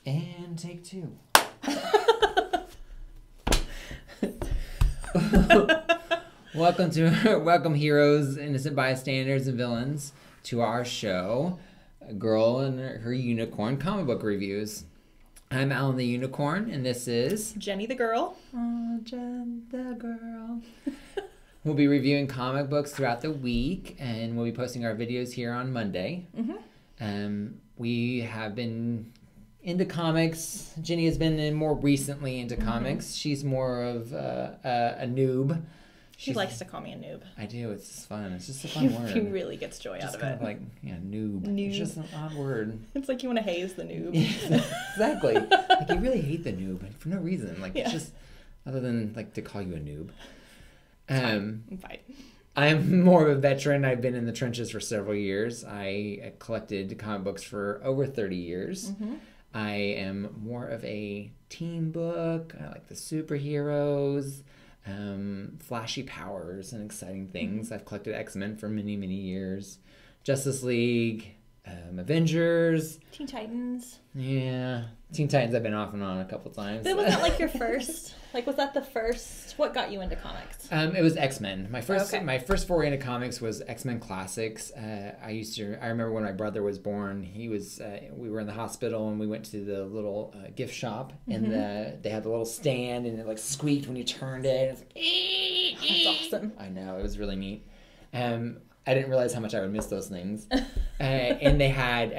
And take two. Welcome heroes, innocent bystanders, and villains to our show, A Girl and Her Unicorn comic book reviews. I'm Alan the Unicorn, and this is Jenny the Girl. Oh, Jen the Girl. We'll be reviewing comic books throughout the week, and we'll be posting our videos here on Monday. We have been into comics. Jenny has been more recently into comics. She's more of a noob. She likes to call me a noob. I do. It's just fun. It's just a fun word. He really gets joy just out of kind it. Of like, noob. It's just an odd word. It's like you want to haze the noob. Exactly. Like, you really hate the noob for no reason. Like, it's just, other than, like, to call you a noob. I'm fine. I'm more of a veteran. I've been in the trenches for several years. I collected comic books for over 30 years. I am more of a teen book. I like the superheroes, flashy powers and exciting things. I've collected X-Men for many, many years. Justice League, Avengers. Teen Titans. Yeah. Teen Titans I've been off and on a couple times. But was that like your first? Like, was that the first? What got you into comics? It was X-Men. My first foray into comics was X-Men Classics. I remember when my brother was born, we were in the hospital and we went to the little gift shop and they had the little stand and it like squeaked when you turned it. It was like, that's awesome. I know, it was really neat. I didn't realize how much I would miss those things. And they had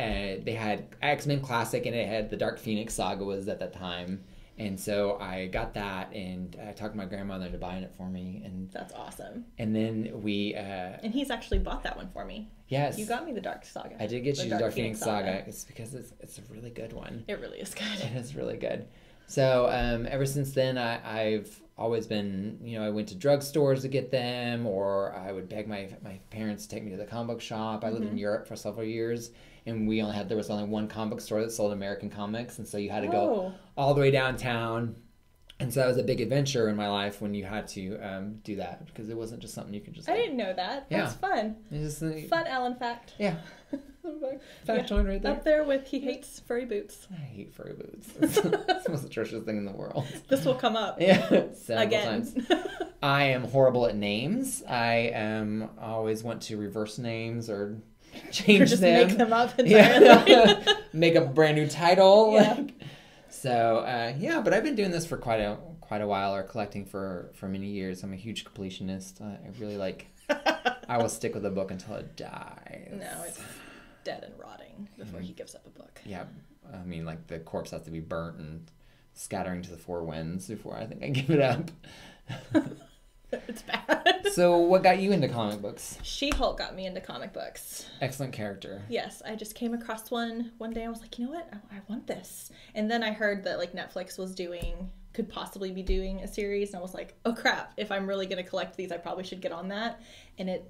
X-Men Classic, and it had the Dark Phoenix saga was at that time. And so I got that, and I talked my grandmother into buying it for me. And that's awesome. And then we... and he's actually bought that one for me. Yes. You got me the Dark Saga. I did get you the Dark Phoenix saga. It's because it's a really good one. It really is good. It is really good. So ever since then, I've always been, I went to drugstores to get them, or I would beg my parents to take me to the comic book shop. I lived in Europe for several years, and there was only one comic book store that sold American comics, and so you had to go all the way downtown. And so that was a big adventure in my life when you had to do that, because it wasn't just something you could just... I didn't know that. That's fun. It's just, fun Alan fact. Yeah. Factoid right there. Up there with he hates furry boots. I hate furry boots. It's the most atrocious thing in the world. This will come up. Yeah. Again. Times. I am horrible at names. I always want to reverse names or change or just them. Make them up entirely. Make a brand new title. Yeah. So, but I've been doing this for quite a while, or collecting for many years. I'm a huge completionist. I really like... I will stick with a book until it dies. No, it's dead and rotting before he gives up a book. Yeah, I mean, like, the corpse has to be burnt and scattering to the four winds before I think I give it up. It's bad. So what got you into comic books? She-Hulk got me into comic books. Excellent character. Yes, I just came across one day. I was like, you know what? I want this. And then I heard that like Netflix could possibly be doing a series, and I was like, oh crap, if I'm really going to collect these, I probably should get on that. And it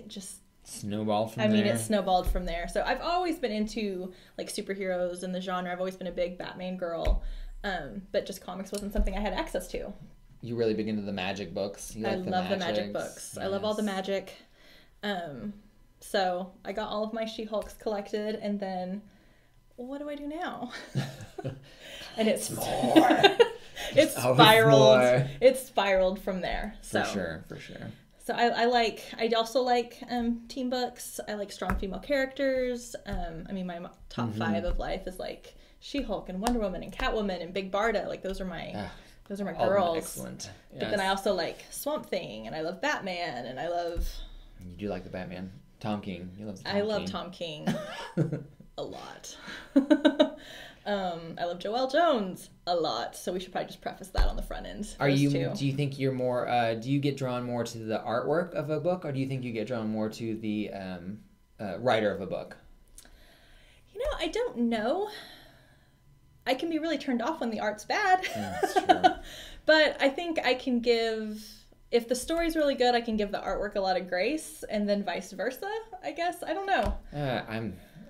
just... snowballed from there. It snowballed from there. So I've always been into like superheroes and the genre. I've always been a big Batman girl. But just comics wasn't something I had access to. You really big into the magic books. I love the magic books. Yes. I love all the magic. So I got all of my She-Hulks collected, and then what do I do now? And it's more. It spiraled. It spiraled from there. So. For sure. So I also like teen books. I like strong female characters. My top 5 of life is like She-Hulk and Wonder Woman and Catwoman and Big Barda. Like those are my girls. Excellent. Yes. But then I also like Swamp Thing, and I love Batman, and I love... You do like the Batman. Tom King. You love Tom King. I love Tom King a lot. I love Joelle Jones a lot, so we should probably just preface that on the front end. Do you think you're more, do you get drawn more to the artwork of a book, or do you think you get drawn more to the writer of a book? I don't know. I can be really turned off when the art's bad. Yeah, that's true. But I think I can if the story's really good, I can give the artwork a lot of grace, and then vice versa, I guess. I don't know.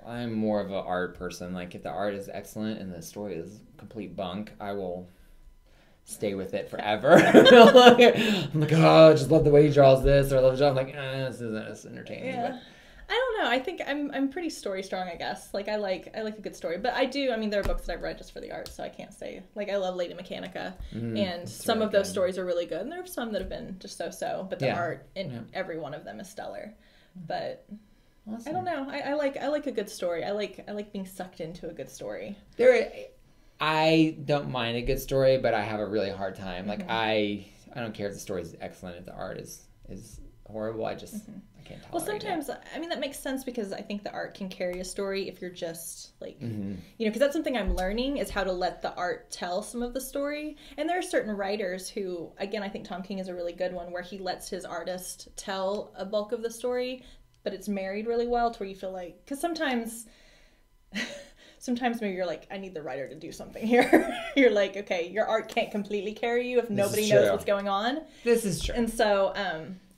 I'm more of an art person. Like, if the art is excellent and the story is complete bunk, I will stay with it forever. I'm like, oh, I just love the way he draws this, or I love the job. I'm like, this isn't as entertaining. Yeah. But I don't don't know. I think I'm pretty story strong, I guess. Like I like a good story, but I do. I mean, there are books that I've read just for the art, so I can't say. Like I love Lady Mechanica, and some really of those good. stories are really good, and there are some that have been just so. But the Yeah. art in every one of them is stellar. But Awesome. I don't know. I like a good story. I like being sucked into a good story. I don't mind a good story, but I have a really hard time. Like Mm-hmm. I don't care if the story is excellent, if the art is horrible. I just I can't tolerate Well, sometimes I mean that makes sense because I think the art can carry a story if you're just like you know, because that's something I'm learning is how to let the art tell some of the story. And there are certain writers who, again, I think Tom King is a really good one where he lets his artist tell a bulk of the story, but it's married really well to where you feel like, because sometimes maybe you're like, I need the writer to do something here. You're like, okay, your art can't completely carry you if nobody knows what's going on. This is true. And so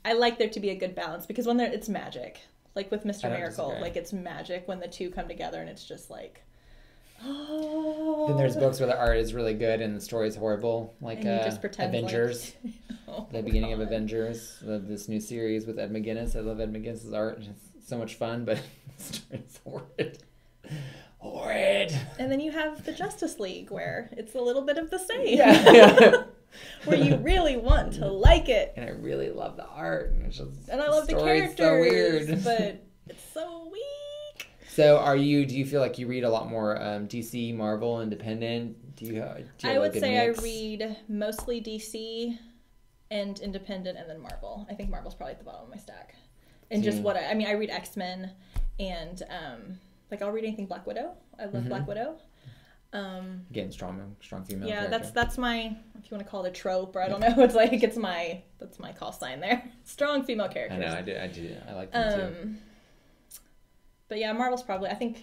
I like there to be a good balance because when it's magic. Like with Mr. Miracle, disagree. like it's magic when the two come together and it's just like, oh. Then there's books where the art is really good and the story is horrible, like And you just pretend Avengers. like, oh The beginning of Avengers, this new series with Ed McGuinness. I love Ed McGuinness's art. It's so much fun, but the story is horrid. Horrid. And then you have the Justice League where it's a little bit of the same. Yeah. Where you really want to like it. And I really love the art. And, it's just, And I love the story's characters. so weird. But it's so weak. So do you feel like you read a lot more DC, Marvel, Independent? Do you have I a would good say mix? I read mostly DC and Independent and then Marvel. I think Marvel's probably at the bottom of my stack. And just what I mean, I read X-Men and like I'll read anything Black Widow. I love Black Widow. Again, strong female. Yeah, character. that's my, if you want to call it a trope, or I don't know, it's like that's my call sign there. Strong female characters. I know, I do. I like them too. But yeah, Marvel's probably. I think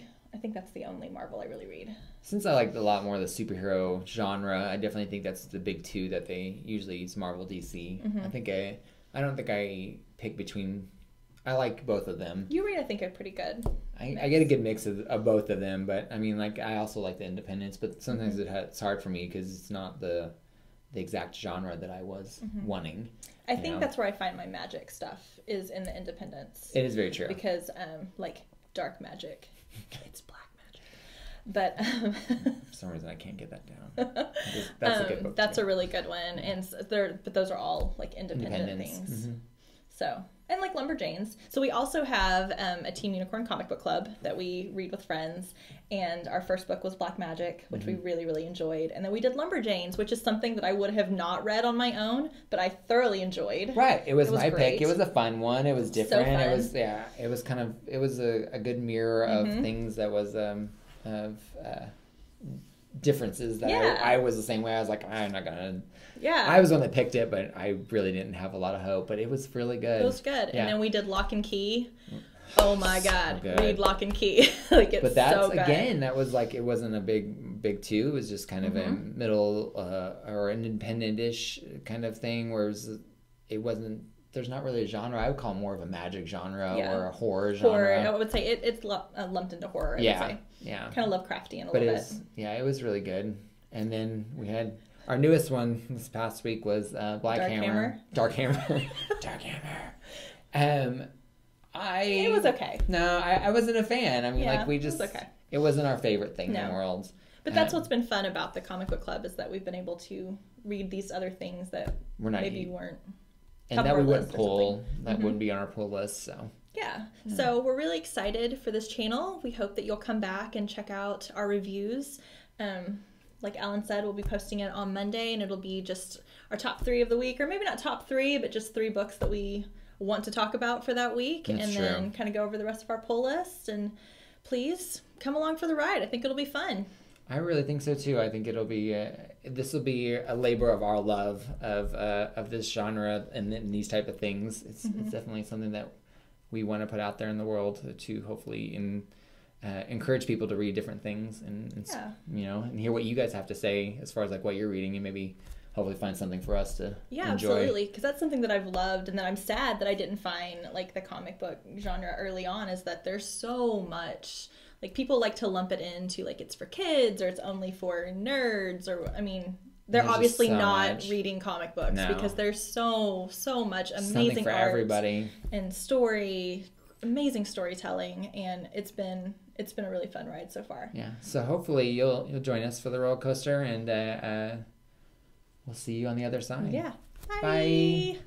that's the only Marvel I really read. Since I like a lot more of the superhero genre, I definitely think that's the big two that they usually use: Marvel, DC. I don't think I pick between. I like both of them. You read, I think, are pretty good. I get a good mix of both of them, but I mean, like I also like the independents, but sometimes it's hard for me because it's not the exact genre that I was wanting. I think that's where I find my magic stuff is in the independents. It is very true. Because like dark magic, it's black magic. But for some reason I can't get that down. That's a good book. That's a really good one, and but those are all like independent things. So. And like Lumberjanes. So we also have a Team Unicorn comic book club that we read with friends. And our first book was Black Magic, which we really, really enjoyed. And then we did Lumberjanes, which is something that I would have not read on my own, but I thoroughly enjoyed. Right. It was my great. pick. It was a fun one. It was different. So fun. It was it was a good mirror of things that was differences that I was the same way. I was like, I'm not gonna. Yeah. I was the one that picked it, but I really didn't have a lot of hope. But it was really good. It was good. Yeah. And then we did Lock and Key. Oh my God. good. Read Lock and Key. Like it's But that's so good. again, that was like it wasn't a big two. It was just kind of a middle or an independent-ish kind of thing, where it wasn't. There's not really a genre. I would call it more of a magic genre or a horror genre. Horror. I would say it's lumped into horror. I would say. Yeah. Kind of Lovecraftian a But little bit. it was really good. And then we had our newest one this past week was Black Hammer. Dark Hammer. Dark Hammer. It was okay. No, I wasn't a fan. I mean, Yeah, like we it was just okay. It wasn't our favorite thing in the world. But that's what's been fun about the comic book club is that we've been able to read these other things that maybe weren't. And that we wouldn't pull. That wouldn't be on our pull list. So. Yeah. So we're really excited for this channel. We hope that you'll come back and check out our reviews. Like Alan said, we'll be posting it on Monday, and it'll be just our top 3 of the week, or maybe not top 3, but just 3 books that we want to talk about for that week, then kind of go over the rest of our pull list. And please come along for the ride. I think it'll be fun. I really think so too. I think it'll be this will be a labor of our love of this genre and these type of things. It's definitely something that we want to put out there in the world to hopefully encourage people to read different things and and hear what you guys have to say as far as like what you're reading, and maybe hopefully find something for us to enjoy. Absolutely, because that's something that I've loved, and that I'm sad that I didn't find like the comic book genre early on, is that there's so much. Like people like to lump it into like it's for kids or it's only for nerds, or I mean they're obviously not reading comic books because there's so much amazing something for art everybody and story amazing storytelling, and it's been a really fun ride so far. Yeah. So hopefully you'll join us for the roller coaster, and we'll see you on the other side. Yeah. Bye.